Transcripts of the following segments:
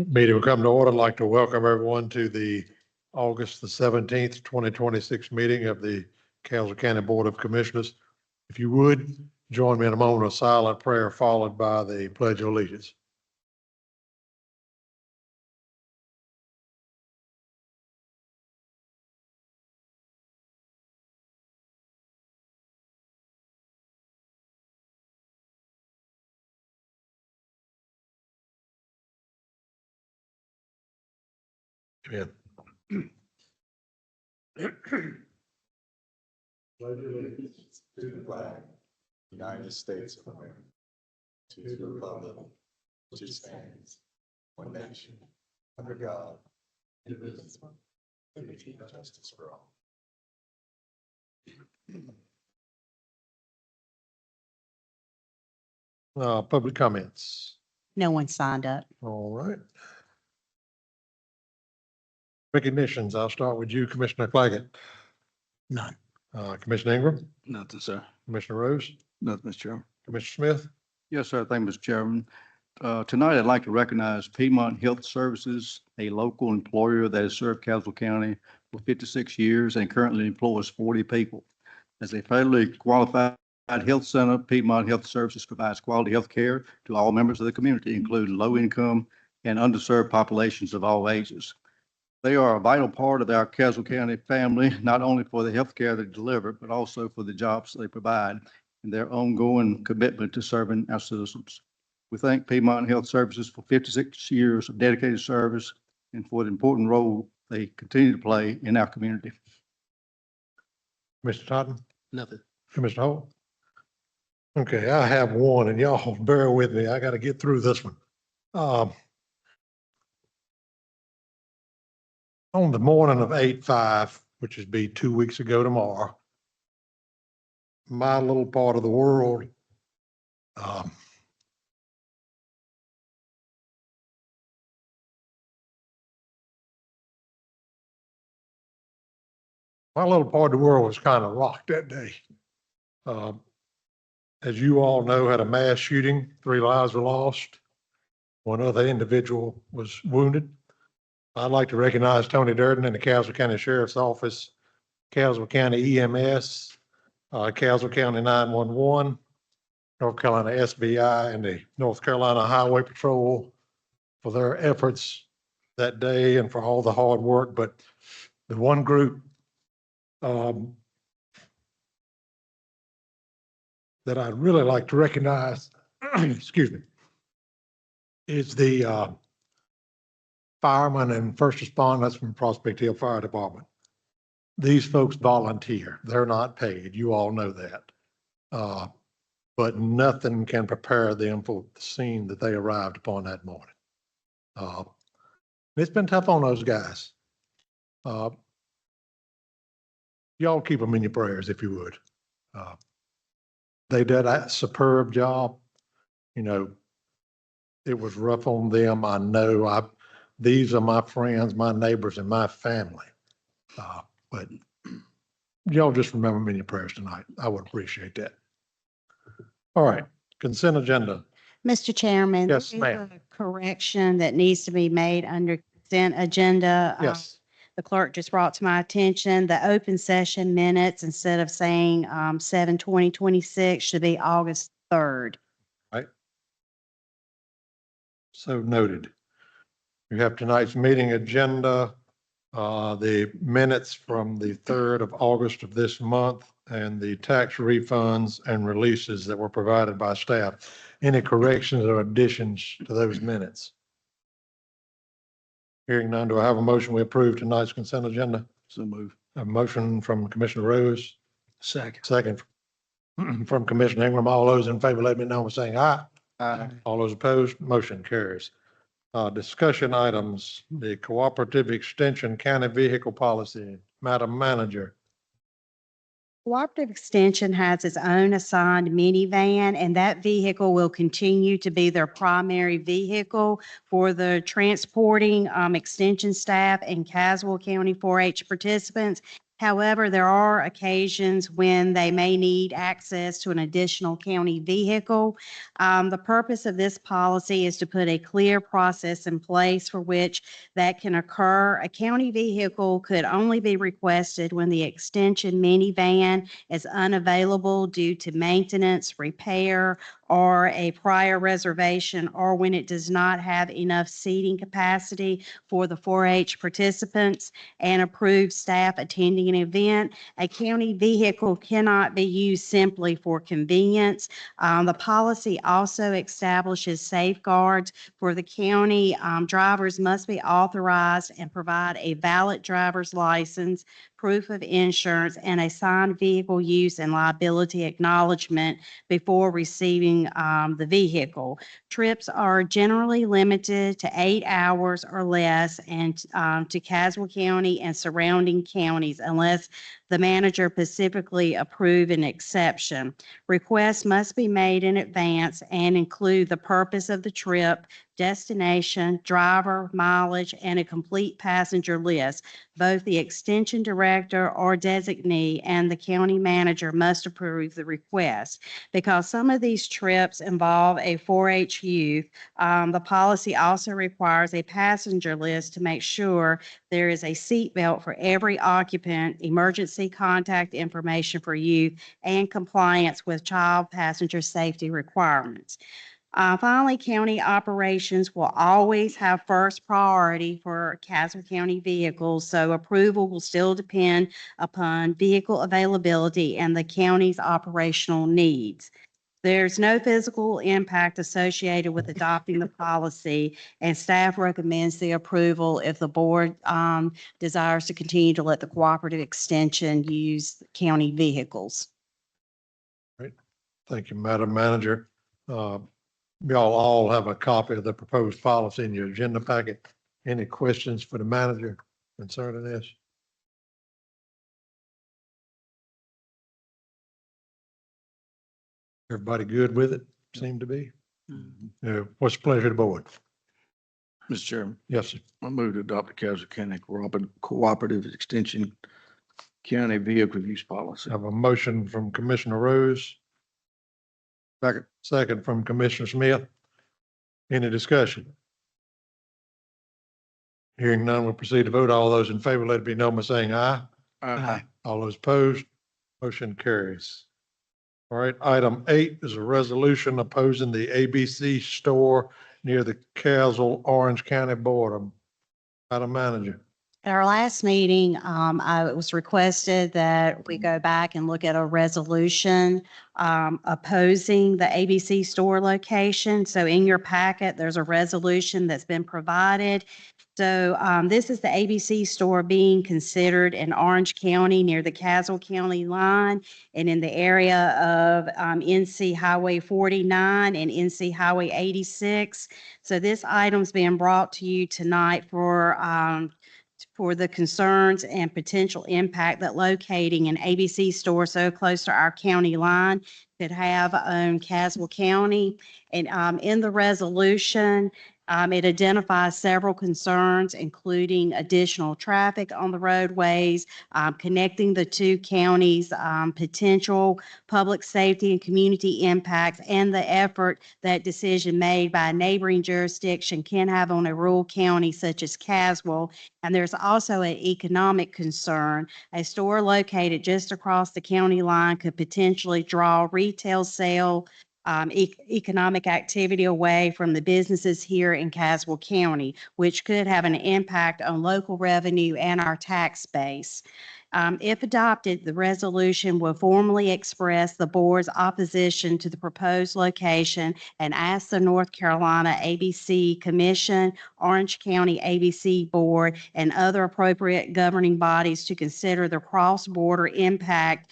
Meeting will come to order. I'd like to welcome everyone to the August the 17th, 2026 meeting of the Castle County Board of Commissioners. If you would, join me in a moment of silent prayer followed by the Pledge of Allegiance. Amen. Pledge allegiance to the flag, United States of America, to the republic which stands one nation under God, indivisible, with liberty and justice for all. Public comments. No one signed up. All right. Recognitions. I'll start with you, Commissioner Claggett. None. Commissioner Ingram, Nothing, sir. Commissioner Rose, Nothing, Mr. Chairman. Commissioner Smith. Yes, sir. Thank you, Mr. Chairman. Tonight, I'd like to recognize Piedmont Health Services, a local employer that has served Castle County for 56 years and currently employs 40 people. As a federally qualified health center, Piedmont Health Services provides quality health care to all members of the community, including low-income and underserved populations of all ages. They are a vital part of our Castle County family, not only for the health care they deliver, but also for the jobs they provide and their ongoing commitment to serving our citizens. We thank Piedmont Health Services for 56 years of dedicated service and for the important role they continue to play in our community. Mr. Totten. Nothing. Commissioner Hall. Okay, I have one and y'all bear with me. I got to get through this one. On the morning of 8/5, which would be 2 weeks ago tomorrow, my little part of the world, my little part of the world was kind of rocked that day. As you all know, had a mass shooting, 3 lives were lost. One other individual was wounded. I'd like to recognize Tony Durden and the Castle County Sheriff's Office, Castle County EMS, Castle County 911, North Carolina SBI, and the North Carolina Highway Patrol for their efforts that day and for all the hard work. But the one group that I'd really like to recognize, excuse me, is the firemen and first responders from Prospect Hill Fire Department. These folks volunteer. They're not paid. You all know that. But nothing can prepare them for the scene that they arrived upon that morning. It's been tough on those guys. Y'all keep them in your prayers if you would. They did a superb job. You know, it was rough on them. I know. These are my friends, my neighbors, and my family. But y'all just remember me in your prayers tonight. I would appreciate that. All right, consent agenda. Mr. Chairman. Yes, there is ma'am. a correction that needs to be made under consent agenda. Yes, The clerk just brought to my attention the open session minutes, instead of saying 7/20/26, should be August 3rd. so noted. You have tonight's meeting agenda, the minutes from the 3rd of August of this month, and the tax refunds and releases that were provided by staff. Any corrections or additions to those minutes? Hearing none, do I have a motion we approve tonight's consent agenda? So move. A motion from Commissioner Rose, Second. second from Commissioner Ingram. All those in favor, let me know by saying aye. Aye. All those opposed, motion carries. Discussion items, the cooperative extension county vehicle policy. Madam Manager. Cooperative Extension has its own assigned minivan, and that vehicle will continue to be their primary vehicle for the transporting extension staff and Caswell County 4-H participants. However, there are occasions when they may need access to an additional county vehicle. The purpose of this policy is to put a clear process in place for which that can occur. A county vehicle could only be requested when the extension minivan is unavailable due to maintenance, repair, or a prior reservation, or when it does not have enough seating capacity for the 4-H participants and approved staff attending an event. A county vehicle cannot be used simply for convenience. The policy also establishes safeguards for the county. Drivers must be authorized and provide a valid driver's license, proof of insurance, and a signed vehicle use and liability acknowledgement before receiving the vehicle. Trips are generally limited to 8 hours or less and to Caswell County and surrounding counties unless the manager specifically approve an exception. Requests must be made in advance and include the purpose of the trip, destination, driver, mileage, and a complete passenger list. Both the extension director or designee and the county manager must approve the request. Because some of these trips involve a 4-H youth, the policy also requires a passenger list to make sure there is a seat belt for every occupant, emergency contact information for youth, and compliance with child passenger safety requirements. Finally, county operations will always have first priority for Caswell County vehicles, so approval will still depend upon vehicle availability and the county's operational needs. There's no physical impact associated with adopting the policy, and staff recommends the approval if the board desires to continue to let the cooperative extension use county vehicles. Thank you, Madam Manager. Y'all all have a copy of the proposed policy in your agenda packet. Any questions for the manager concerning this? Everybody good with it? Seem to be. What's the pleasure of the board? Mr. Chairman, Yes, sir. I move to adopt the Caswell County Cooperative Extension County Vehicle Use Policy. I have a motion from Commissioner Rose. Second. Second from Commissioner Smith. Any discussion? Hearing none, we'll proceed to vote. All those in favor, let it be known by saying aye. Aye. All those opposed, motion carries. All right, item 8 is a resolution opposing the ABC store near the Caswell Orange County border. Madam Manager. At our last meeting, it was requested that we go back and look at a resolution opposing the ABC store location. So in your packet, there's a resolution that's been provided. So this is the ABC store being considered in Orange County near the Caswell County line and in the area of NC Highway 49 and NC Highway 86. So this item's being brought to you tonight for the concerns and potential impact that locating an ABC store so close to our county line could have on Caswell County. And in the resolution, it identifies several concerns, including additional traffic on the roadways, connecting the two counties, potential public safety and community impacts, and the effort that decision made by a neighboring jurisdiction can have on a rural county such as Caswell. And there's also an economic concern. A store located just across the county line could potentially draw retail sale, economic activity away from the businesses here in Caswell County, which could have an impact on local revenue and our tax base. If adopted, the resolution will formally express the board's opposition to the proposed location and ask the North Carolina ABC Commission, Orange County ABC Board, and other appropriate governing bodies to consider the cross-border impact,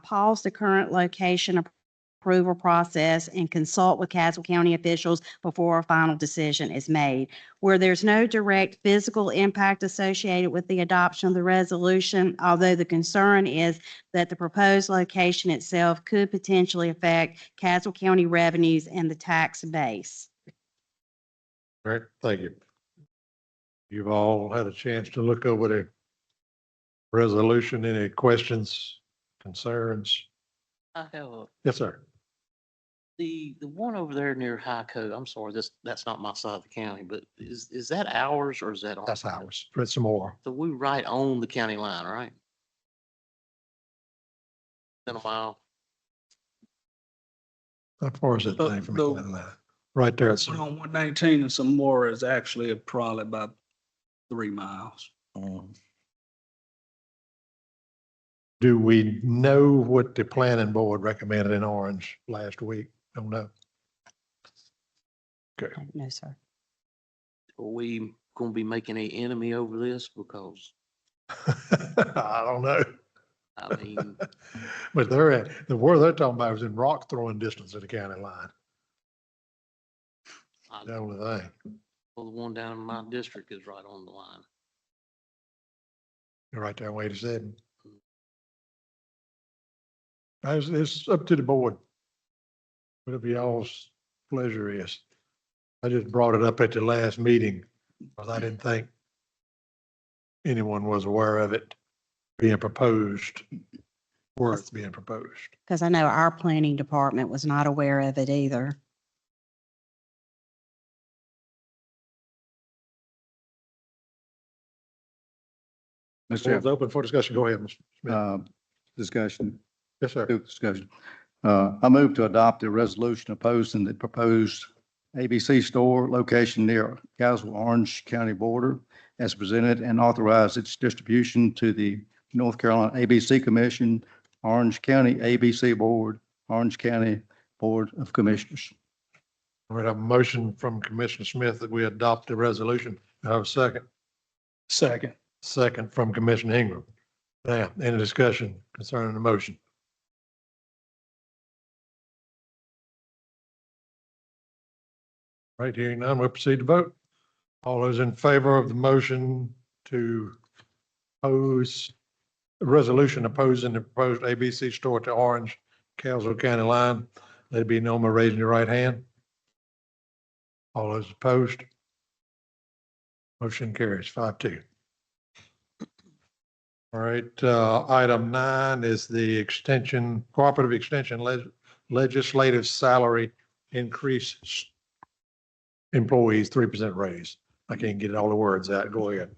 pause the current location approval process, and consult with Caswell County officials before a final decision is made. Where there's no direct physical impact associated with the adoption of the resolution, although the concern is that the proposed location itself could potentially affect Caswell County revenues and the tax base. All right, thank you. You've all had a chance to look over the resolution. Any questions, concerns? I have a, Yes, sir. the one over there near High Code, I'm sorry, that's not my side of the county, but is that ours or is that? That's ours. Put some more. So we right on the county line, right? In a mile. How far is that The- thing from the- the county line? Right there. It's One on 119 and some more is actually probably about 3 miles. Do we know what the planning board recommended in Orange last week? Don't know. Okay. No, sir. Are we gonna be making a enemy over this? Because, I don't know. I mean, But they're at, where they're talking about is in rock throwing distance of the county line. The only thing. well, the one down in my district is right on the line. You're right there, on 87. It's up to the board. Whatever y'all's pleasure is. I just brought it up at the last meeting because I didn't think anyone was aware of it being proposed, where it's being proposed. Because I know our planning department was not aware of it either. Mr. Floor is Chair, open for discussion. Go ahead, Mr. Smith. discussion, Yes, sir. discussion. I move to adopt a resolution opposing the proposed ABC store location near Castle Orange County border as presented and authorize its distribution to the North Carolina ABC Commission, Orange County ABC Board, Orange County Board of Commissioners. We have a motion from Commissioner Smith that we adopt the resolution. I have a second. Second. Second from Commissioner Ingram. Now, any discussion concerning the motion? Right, hearing none, we'll proceed to vote. All those in favor of the motion to oppose the resolution opposing the proposed ABC store to Orange, Castle County line, let it be known by raising your right hand. All those opposed? Motion carries 5-2. All right, item 9 is the extension, cooperative extension legislative salary increase employees 3% raise. I can't get all the words out. Go ahead.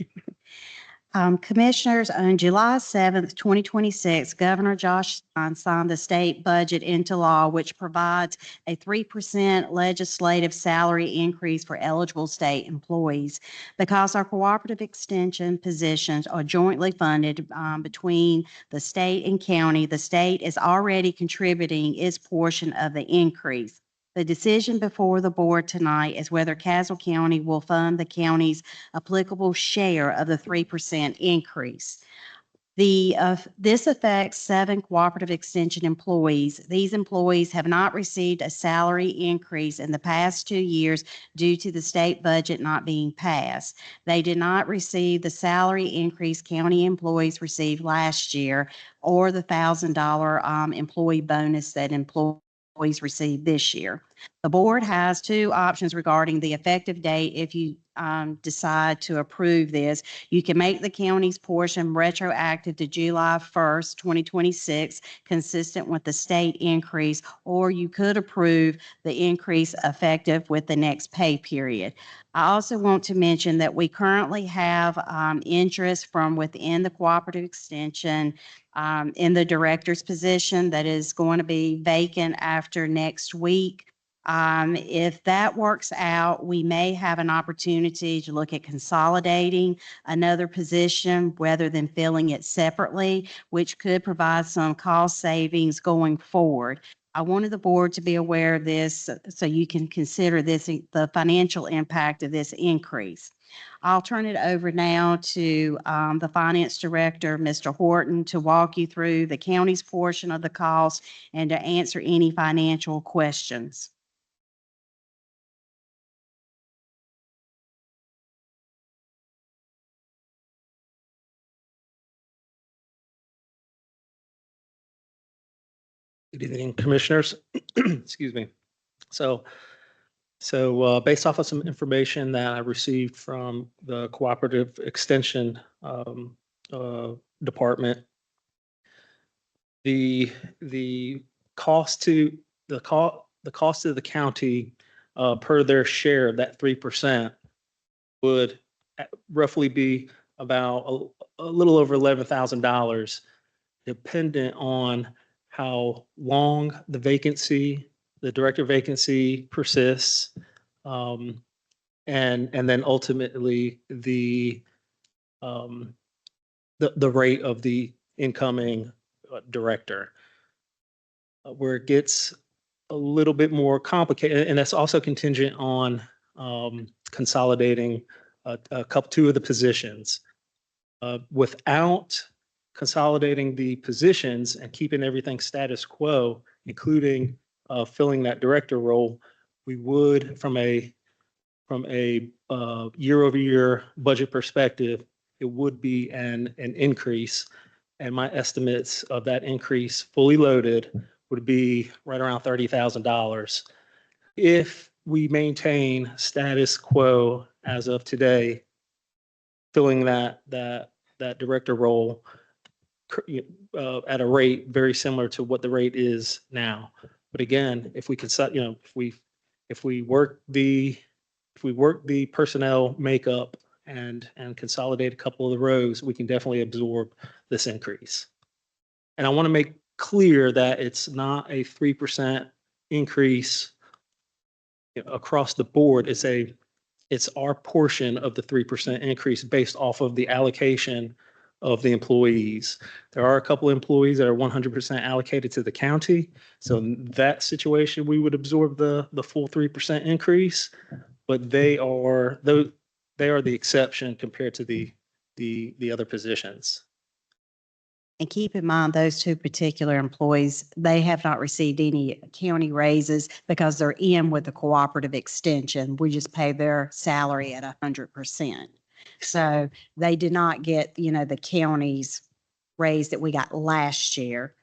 Commissioners, on July 7th, 2026, Governor Josh Stein signed the state budget into law, which provides a 3% legislative salary increase for eligible state employees. Because our cooperative extension positions are jointly funded between the state and county, the state is already contributing its portion of the increase. The decision before the board tonight is whether Castle County will fund the county's applicable share of the 3% increase. This affects 7 cooperative extension employees. These employees have not received a salary increase in the past 2 years due to the state budget not being passed. They did not receive the salary increase county employees received last year or the $1,000 employee bonus that employees received this year. The board has 2 options regarding the effective date if you decide to approve this. You can make the county's portion retroactive to July 1st, 2026, consistent with the state increase, or you could approve the increase effective with the next pay period. I also want to mention that we currently have interest from within the cooperative extension in the director's position that is going to be vacant after next week. If that works out, we may have an opportunity to look at consolidating another position rather than filling it separately, which could provide some cost savings going forward. I wanted the board to be aware of this so you can consider this, the financial impact of this increase. I'll turn it over now to the finance director, Mr. Horton, to walk you through the county's portion of the cost and to answer any financial questions. Good evening, Commissioners. Excuse me. So based off of some information that I received from the Cooperative Extension department. The cost to the cost to the county per their share of that 3% would roughly be about a little over $11,000, dependent on how long the director vacancy persists, and then ultimately the rate of the incoming director. Where it gets a little bit more complicated, and that's also contingent on consolidating two of the positions. Without consolidating the positions and keeping everything status quo, including filling that director role, we would, from a year-over-year budget perspective, it would be an increase. And my estimates of that increase, fully loaded, would be right around $30,000. If we maintain status quo as of today, filling that director role at a rate very similar to what the rate is now. But again, if we could set, if we work the personnel makeup and consolidate a couple of the rows, we can definitely absorb this increase. And I want to make clear that it's not a 3% increase across the board. It's our portion of the 3% increase based off of the allocation of the employees. There are a couple of employees that are 100% allocated to the county. So in that situation, we would absorb the full 3% increase, but they are the exception compared to the other positions. And keep in mind, those two particular employees, they have not received any county raises because they're in with the cooperative extension. We just pay their salary at 100%. So they did not get, the county's raise that we got last year.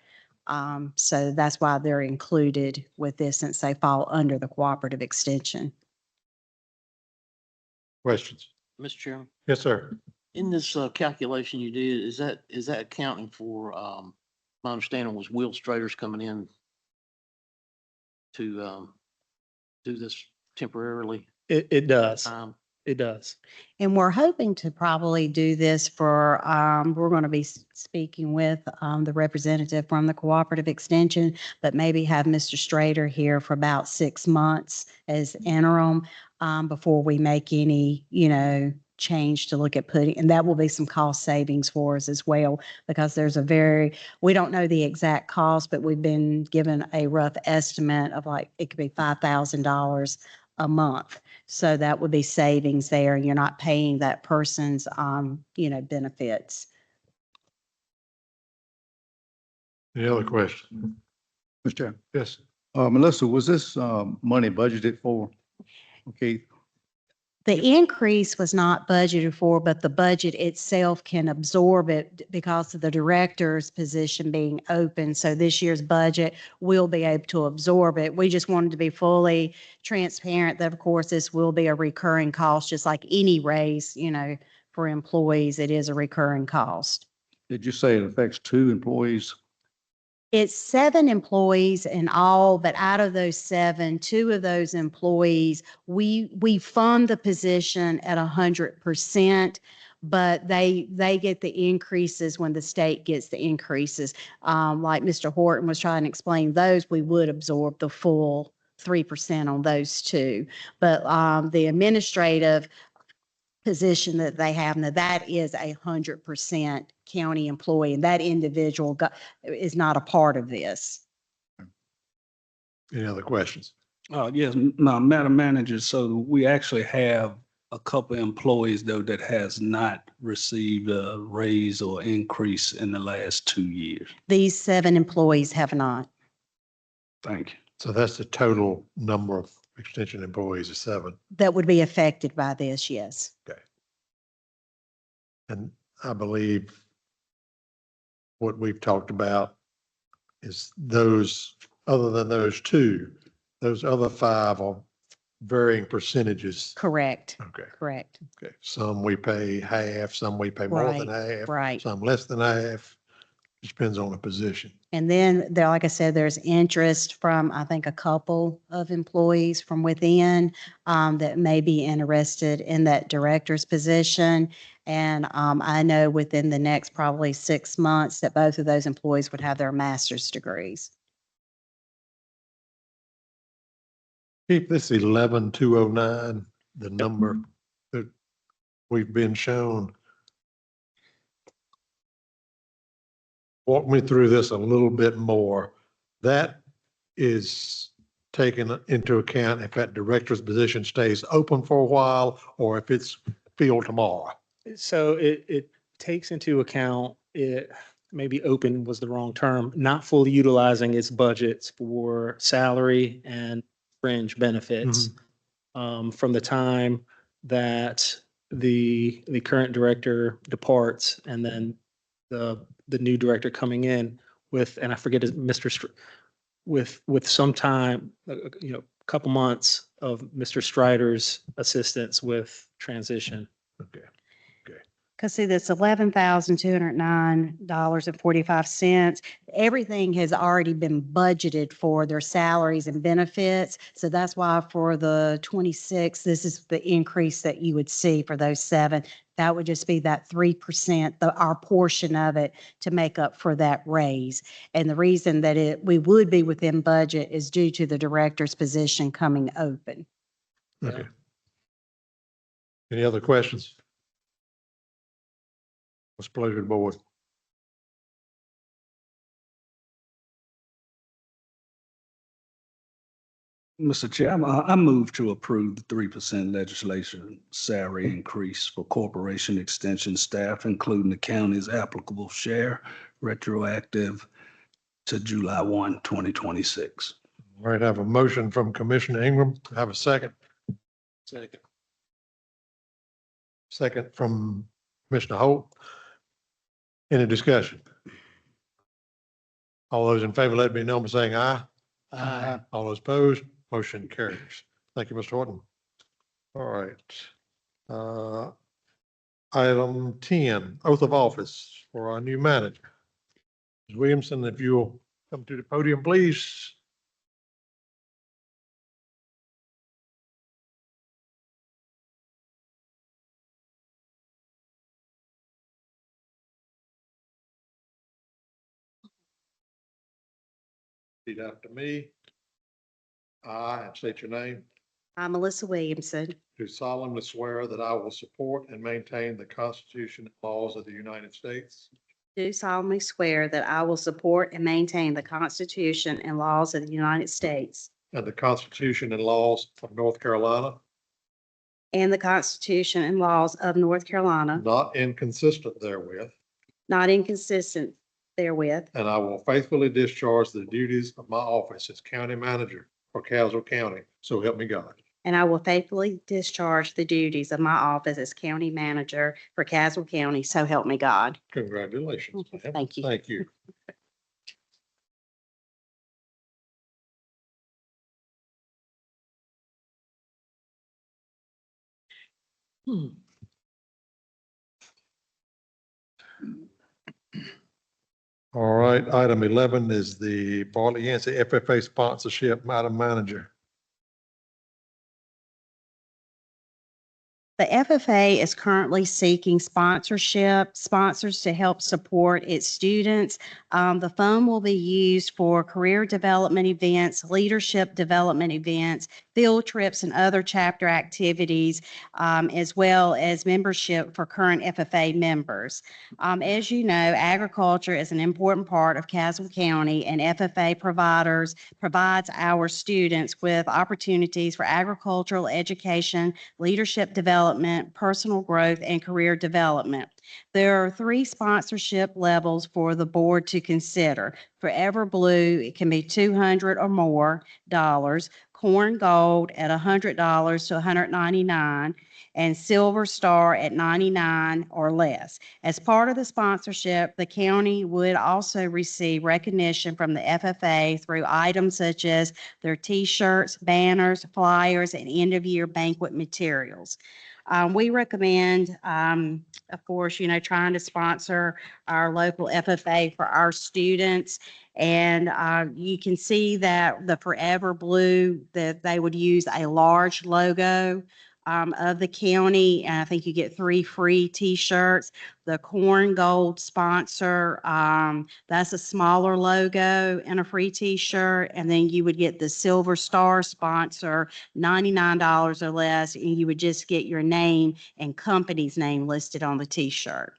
So that's why they're included with this, since they fall under the cooperative extension. Questions? Mr. Chairman, Yes, sir. in this calculation you did, is that accounting for, my understanding was Will Strader's coming in to do this temporarily? It does. It does. And we're hoping to probably do this for, we're going to be speaking with the representative from the cooperative extension, but maybe have Mr. Strader here for about 6 months as interim before we make any, change to look at putting, and that will be some cost savings for us as well, because we don't know the exact cost, but we've been given a rough estimate of it could be $5,000 a month. So that would be savings there. You're not paying that person's, benefits. Any other questions? Mr. Chairman. Yes. Melissa, was this money budgeted for? Okay, The increase was not budgeted for, but the budget itself can absorb it because of the director's position being open. So this year's budget will be able to absorb it. We just wanted to be fully transparent that, of course, this will be a recurring cost, just like any raise, for employees, it is a recurring cost. did you say it affects 2 employees? It's 7 employees in all, but out of those 7, 2 of those employees, we fund the position at 100%, but they get the increases when the state gets the increases. Like Mr. Horton was trying to explain, those we would absorb the full 3% on those 2. But the administrative position that they have now, that is 100% county employee, and that individual is not a part of this. Any other questions? Yes, now, Madam Manager, so we actually have a couple employees though that has not received a raise or increase in the last 2 years. These 7 employees have not. Thank you. So that's the total number of extension employees is 7. That would be affected by this, yes. Okay. And I believe what we've talked about is those, other than those 2, those other 5 are varying percentages. Correct, Okay, correct. okay. Some we pay half, some we pay more than half. Right. Some less than half. It depends on the position. And then there, like I said, there's interest from, I think, a couple of employees from within that may be interested in that director's position. And I know within the next probably 6 months that both of those employees would have their master's degrees. Keep this 11,209, the number that we've been shown. Walk me through this a little bit more. That is taken into account if that director's position stays open for a while or if it's filled tomorrow. So it takes into account, it maybe open was the wrong term, not fully utilizing its budgets for salary and fringe benefits. From the time that the current director departs and then the new director coming in with, and I forget his, with some time, couple months of Mr. Strider's assistance with transition. Okay. Because see, this $11,209.45, everything has already been budgeted for their salaries and benefits. So that's why for the 26, this is the increase that you would see for those 7. That would just be that 3%, our portion of it to make up for that raise. And the reason that we would be within budget is due to the director's position coming open. Okay. Any other questions? What's the pleasure of the board? Mr. Chairman, I move to approve the 3% legislation salary increase for corporation extension staff, including the county's applicable share, retroactive to July 1, 2026. All right, I have a motion from Commissioner Ingram. Have a second. Second. Second from Commissioner Holt. Any discussion? All those in favor, let me know by saying aye. Aye. All those opposed, motion carries. Thank you, Mr. Horton. All right. Item 10, oath of office for our new manager. Ms. Williamson, if you'll come to the podium, please. Repeat after me. I, and state your name, I'm Melissa Williamson. do solemnly swear that I will support and maintain the Constitution and laws of the United States Do solemnly swear that I will support and maintain the Constitution and laws of the United States and the Constitution and laws of North Carolina, and the Constitution and laws of North Carolina, not inconsistent therewith, not inconsistent therewith, and I will faithfully discharge the duties of my office as county manager for Caswell County. So help me God. and I will faithfully discharge the duties of my office as county manager for Caswell County. So help me God. Congratulations. ma'am. Thank you. Thank you. All right, item 11 is the Bartlett Yancey FFA sponsorship, Madam Manager. The FFA is currently seeking sponsors to help support its students. The fund will be used for career development events, leadership development events, field trips, and other chapter activities, as well as membership for current FFA members. As you know, agriculture is an important part of Caswell County, and FFA provides our students with opportunities for agricultural education, leadership development, personal growth, and career development. There are 3 sponsorship levels for the board to consider. Forever Blue, it can be $200 or more. Corn Gold at $100 to $199, and Silver Star at 99 or less. As part of the sponsorship, the county would also receive recognition from the FFA through items such as their T-shirts, banners, flyers, and end-of-year banquet materials. We recommend, of course, trying to sponsor our local FFA for our students. And you can see that the Forever Blue, that they would use a large logo of the county. And I think you get 3 free T-shirts. The Corn Gold sponsor, that's a smaller logo and a free T-shirt. And then you would get the Silver Star sponsor, $99 or less, and you would just get your name and company's name listed on the T-shirt.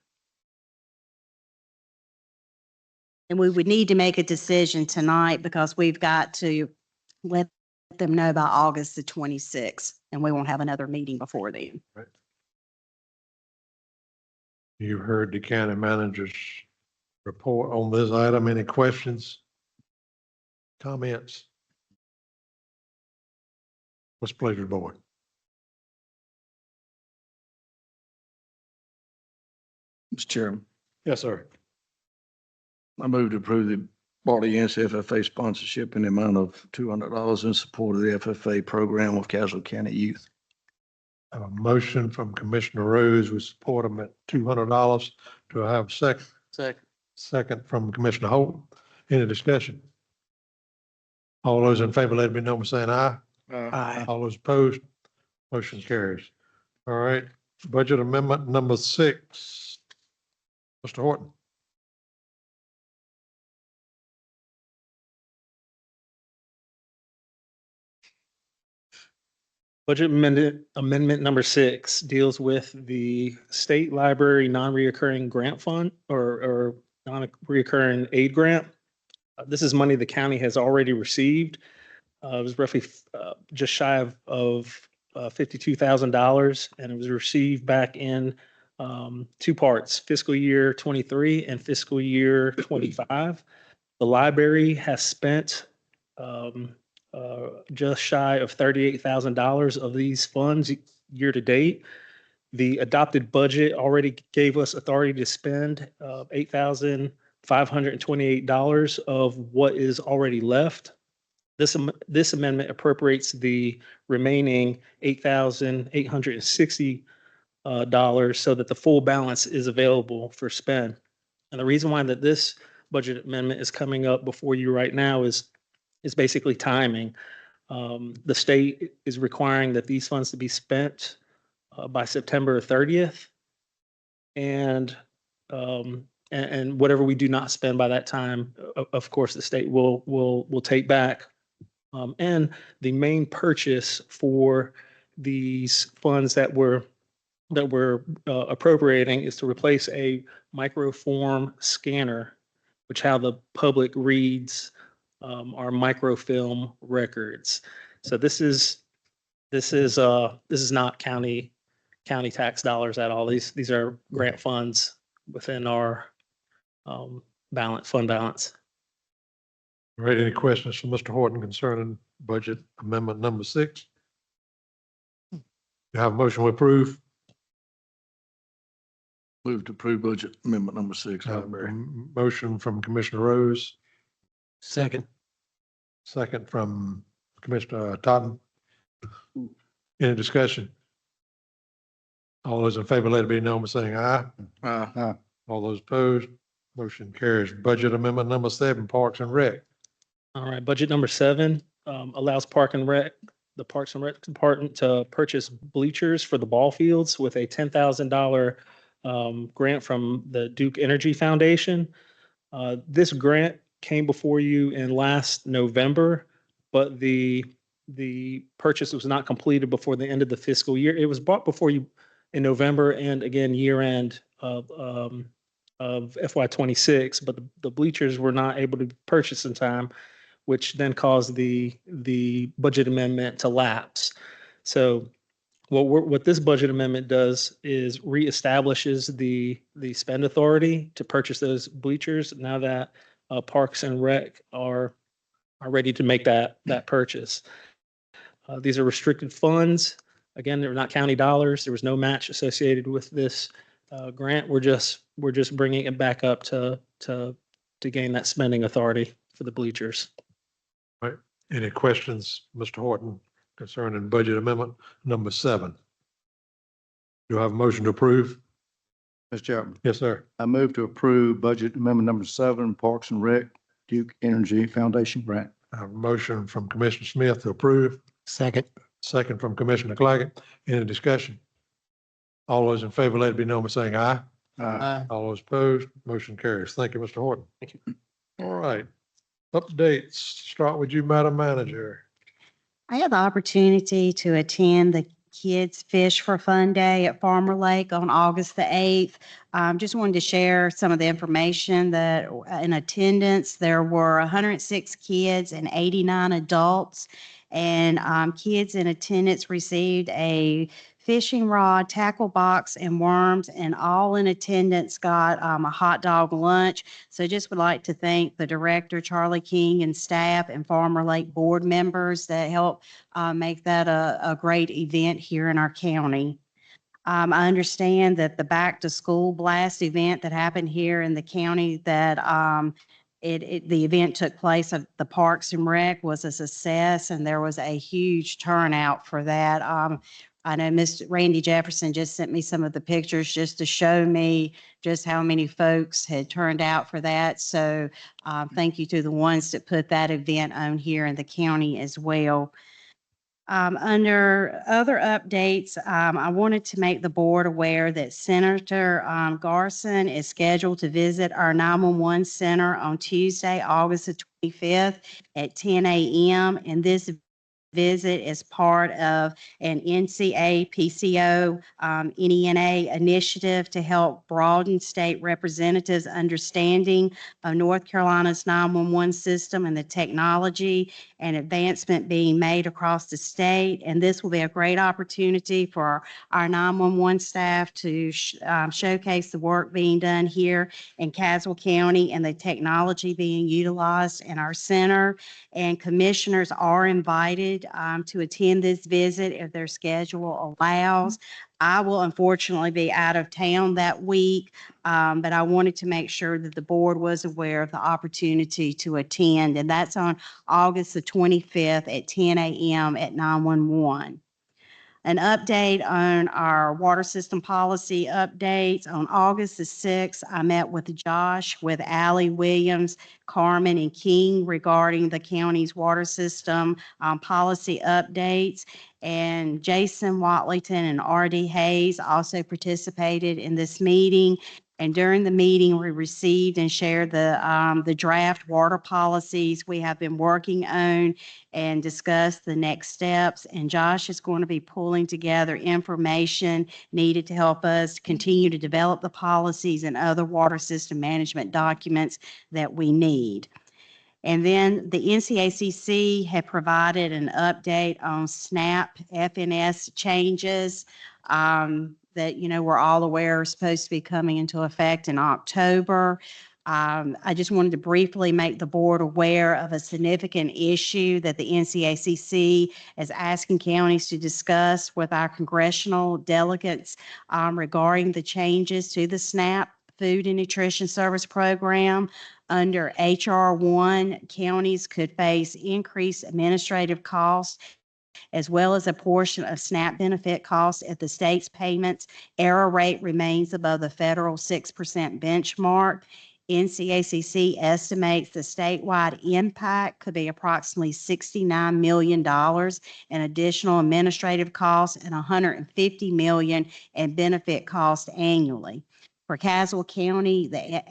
And we would need to make a decision tonight because we've got to let them know by August the 26th, and we won't have another meeting before then. You heard the county manager's report on this item. Any questions? Comments? What's the pleasure of the board? Mr. Chairman, Yes, sir. I move to approve the Bartley Yancey FFA sponsorship in the amount of $200 in support of the FFA program of Castle County youth. I have a motion from Commissioner Rose. We support them at $200. Do I have a second? Second. Second from Commissioner Holt. Any discussion? All those in favor, let it be known by saying aye. Aye. All those opposed, motion carries. All right, budget amendment number 6. Mr. Horton. Budget amendment number 6 deals with the state library non-reoccurring grant fund or non-reoccurring aid grant. This is money the county has already received. It was roughly just shy of $52,000, and it was received back in 2 parts, fiscal year 23 and fiscal year 25. The library has spent just shy of $38,000 of these funds year to date. The adopted budget already gave us authority to spend $8,528 of what is already left. This amendment appropriates the remaining $8,860 so that the full balance is available for spend. And the reason why that this budget amendment is coming up before you right now is basically timing. The state is requiring that these funds to be spent by September 30th. And whatever we do not spend by that time, of course, the state will take back. And the main purchase for these funds that we're appropriating is to replace a microform scanner, which how the public reads our microfilm records. So this is not county tax dollars at all. These are grant funds within our fund balance. All right, any questions from Mr. Horton concerning budget amendment number 6? You have a motion to approve? Move to approve budget amendment number 6. I have a library. motion from Commissioner Rose, Second. second from Commissioner Totten. Any discussion? All those in favor, let it be known by saying aye. All those opposed, motion carries. Budget amendment number 7, Parks and Rec. All right, budget number 7 allows the Parks and Rec Department to purchase bleachers for the ball fields with a $10,000 grant from the Duke Energy Foundation. This grant came before you in last November, but the purchase was not completed before the end of the fiscal year. It was brought before you in November and again year end of FY26, but the bleachers were not able to be purchased in time, which then caused the budget amendment to lapse. So what this budget amendment does is reestablishes the spend authority to purchase those bleachers now that Parks and Rec are ready to make that purchase. These are restricted funds. Again, they're not county dollars. There was no match associated with this grant. We're just bringing it back up to gain that spending authority for the bleachers. Right. Any questions, Mr. Horton, concerning budget amendment number 7? Do I have a motion to approve? Mr. Chairman, Yes, sir. I move to approve budget amendment number 7, Parks and Rec, Duke Energy Foundation grant. I have a motion from Commissioner Smith to approve. Second. Second from Commissioner Claggett. Any discussion? All those in favor, let it be known by saying aye. All those opposed, motion carries. Thank you, Mr. Horton. Thank you. All right. Updates. Start with you, Madam Manager. I had the opportunity to attend the Kids Fish for Fun Day at Farmer Lake on August the 8th. Just wanted to share some of the information that in attendance, there were 106 kids and 89 adults. And kids in attendance received a fishing rod, tackle box, and worms, and all in attendance got a hot dog lunch. So just would like to thank the director, Charlie King, and staff and Farmer Lake board members that helped make that a great event here in our county. I understand that the back to school blast event that happened here in the county that the event took place at the Parks and Rec was a success, and there was a huge turnout for that. I know Mr. Randy Jefferson just sent me some of the pictures just to show me just how many folks had turned out for that. So thank you to the ones that put that event on here in the county as well. Under other updates, I wanted to make the board aware that Senator Garson is scheduled to visit our 911 center on Tuesday, August the 25th at 10 a.m. And this visit is part of an NCA PCO NENA initiative to help broaden state representatives' understanding of North Carolina's 911 system and the technology and advancement being made across the state. And this will be a great opportunity for our 911 staff to showcase the work being done here in Caswell County and the technology being utilized in our center. And commissioners are invited to attend this visit if their schedule allows. I will unfortunately be out of town that week, but I wanted to make sure that the board was aware of the opportunity to attend, and that's on August the 25th at 10 a.m. at 911. An update on our water system policy updates. On August the 6th, I met with Josh, with Allie Williams, Carmen, and King regarding the county's water system policy updates. And Jason Watleyton and R.D. Hayes also participated in this meeting. And during the meeting, we received and shared the draft water policies we have been working on and discussed the next steps. And Josh is going to be pulling together information needed to help us continue to develop the policies and other water system management documents that we need. And then the NCACC had provided an update on SNAP FNS changes that, we're all aware are supposed to be coming into effect in October. I just wanted to briefly make the board aware of a significant issue that the NCACC is asking counties to discuss with our congressional delegates regarding the changes to the SNAP Food and Nutrition Service Program. Under HR 1, counties could face increased administrative costs as well as a portion of SNAP benefit costs if the state's payments error rate remains above the federal 6% benchmark. NCACC estimates the statewide impact could be approximately $69 million in additional administrative costs and $150 million in benefit costs annually. For Caswell County, the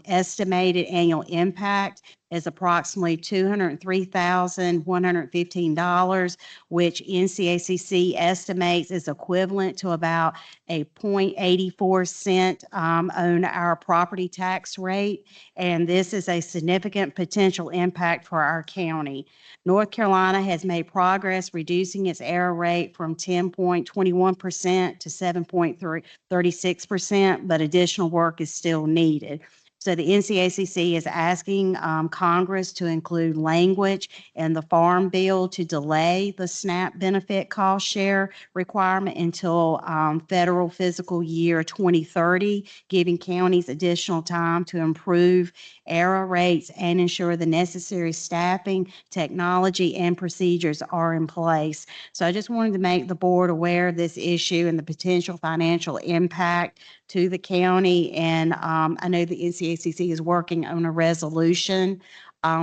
estimated annual impact is approximately $203,115, which NCACC estimates is equivalent to about a 0.84 cent on our property tax rate. And this is a significant potential impact for our county. North Carolina has made progress reducing its error rate from 10.21% to 7.36%, but additional work is still needed. So the NCACC is asking Congress to include language in the Farm Bill to delay the SNAP benefit cost share requirement until federal fiscal year 2030, giving counties additional time to improve error rates and ensure the necessary staffing, technology, and procedures are in place. So I just wanted to make the board aware of this issue and the potential financial impact to the county. And I know the NCACC is working on a resolution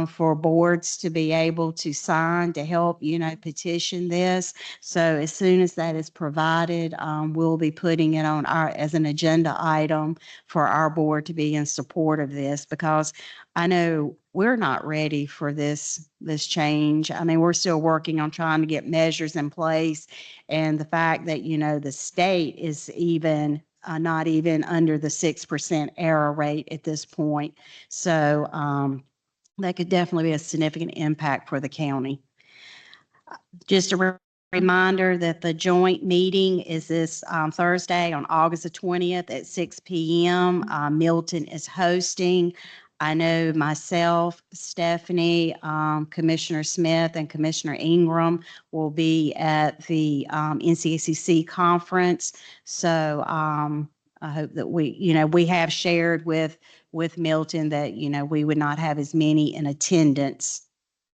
for boards to be able to sign to help, petition this. So as soon as that is provided, we'll be putting it on as an agenda item for our board to be in support of this, because I know we're not ready for this change. I mean, we're still working on trying to get measures in place. And the fact that, the state is even not even under the 6% error rate at this point. So that could definitely be a significant impact for the county. Just a reminder that the joint meeting is this Thursday on August the 20th at 6 p.m. Milton is hosting. I know myself, Stephanie, Commissioner Smith, and Commissioner Ingram will be at the NCACC conference. So I hope that we have shared with Milton that, we would not have as many in attendance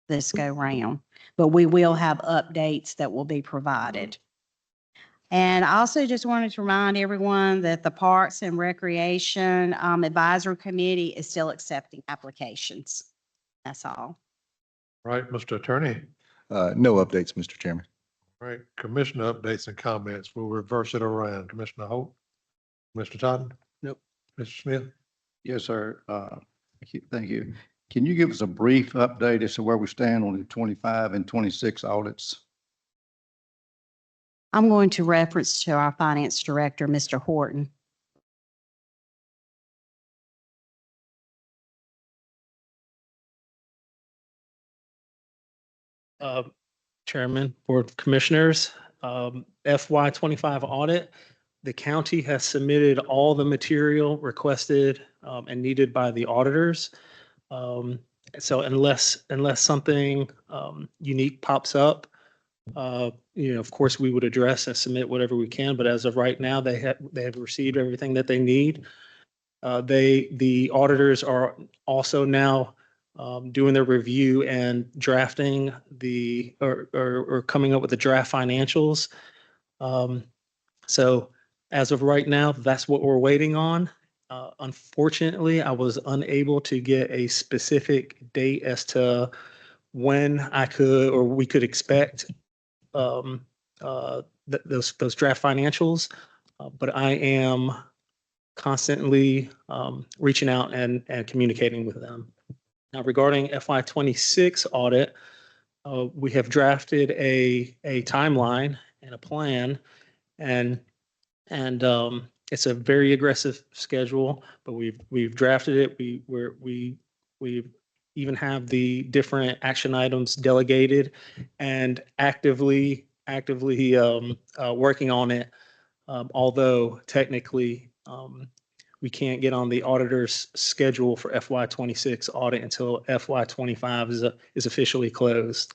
this go round, but we will have updates that will be provided. And I also just wanted to remind everyone that the Parks and Recreation Advisory Committee is still accepting applications. That's all. Right, Mr. Attorney. No updates, Mr. Chairman. Right, Commissioner updates and comments. We'll reverse it around. Commissioner Holt, Mr. Totten? Nope. Mr. Smith? Yes, sir. Thank you. Can you give us a brief update as to where we stand on the 25 and 26 audits? I'm going to reference to our Finance Director, Mr. Horton. Chairman, Board of Commissioners, FY 25 audit, the county has submitted all the material requested and needed by the auditors. So unless something unique pops up, of course, we would address and submit whatever we can. But as of right now, they have received everything that they need. The auditors are also now doing their review and drafting or coming up with the draft financials. So as of right now, that's what we're waiting on. Unfortunately, I was unable to get a specific date as to when I could or we could expect those draft financials, but I am constantly reaching out and communicating with them. Now, regarding FY 26 audit, we have drafted a timeline and a plan, and it's a very aggressive schedule, but we've drafted it. We even have the different action items delegated and actively working on it. Although technically we can't get on the auditor's schedule for FY 26 audit until FY 25 is officially closed.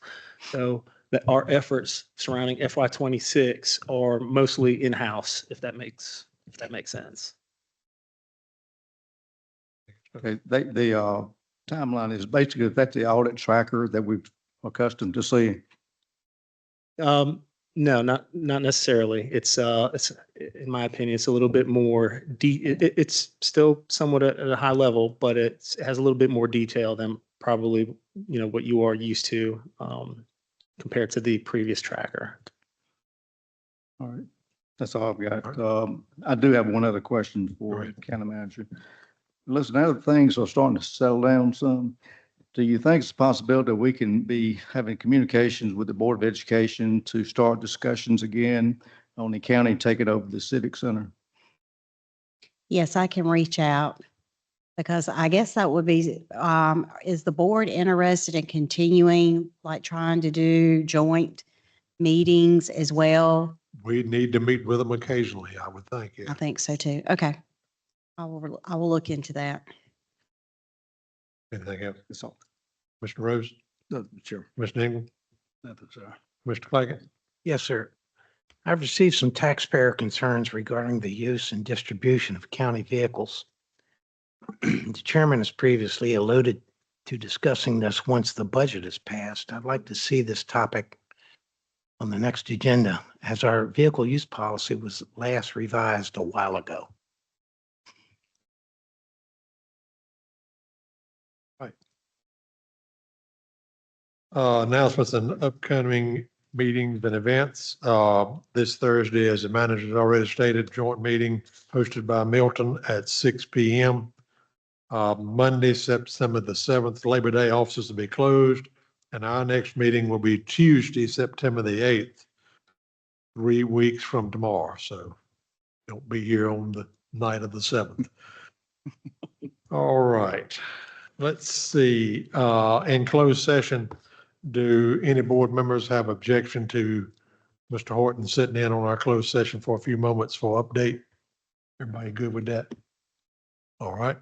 So that our efforts surrounding FY 26 are mostly in-house, if that makes sense. Okay, the timeline is basically that's the audit tracker that we've accustomed to seeing. No, not necessarily. It's in my opinion, it's a little bit more it's still somewhat at a high level, but it has a little bit more detail than probably, what you are used to compared to the previous tracker. All right. That's all I've got. I do have one other question for Right. the county manager. Listen, now that things are starting to settle down some, do you think it's a possibility that we can be having communications with the Board of Education to start discussions again on the county taking over the Civic Center? Yes, I can reach out, because I guess that would be, is the board interested in continuing, like trying to do joint meetings as well? We need to meet with them occasionally, I would think, I yeah. think so too. Okay. I will look into that. Anything else? That's all. Mr. Rose, Mr. Chairman. Mr. Ingram, Nothing, sir. Mr. Claggett? Yes, sir. I've received some taxpayer concerns regarding the use and distribution of county vehicles. The chairman has previously alluded to discussing this once the budget is passed. I'd like to see this topic on the next agenda, as our vehicle use policy was last revised a while ago. Announcements and upcoming meetings and events. This Thursday, as the manager has already stated, joint meeting hosted by Milton at 6 p.m. Monday, September the 7th, Labor Day, offices will be closed. And our next meeting will be Tuesday, September the 8th, 3 weeks from tomorrow. So don't be here on the night of the 7th. All right. Let's see, in closed session, do any board members have objection to Mr. Horton sitting in on our closed session for a few moments for update? Everybody good with that? All right.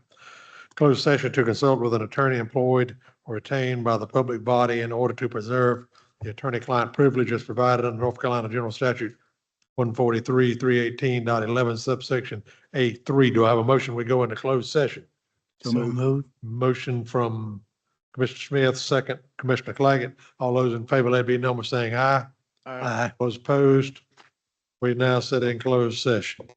Closed session to consult with an attorney employed or retained by the public body in order to preserve the attorney-client privilege as provided under North Carolina General Statute 143, 318.11 subsection A3. Do I have a motion? We go into closed session. So moved. Motion from Commissioner Smith, second Commissioner Claggett. All those in favor, let it be known by saying aye. Aye. Those opposed, we now sit in closed session.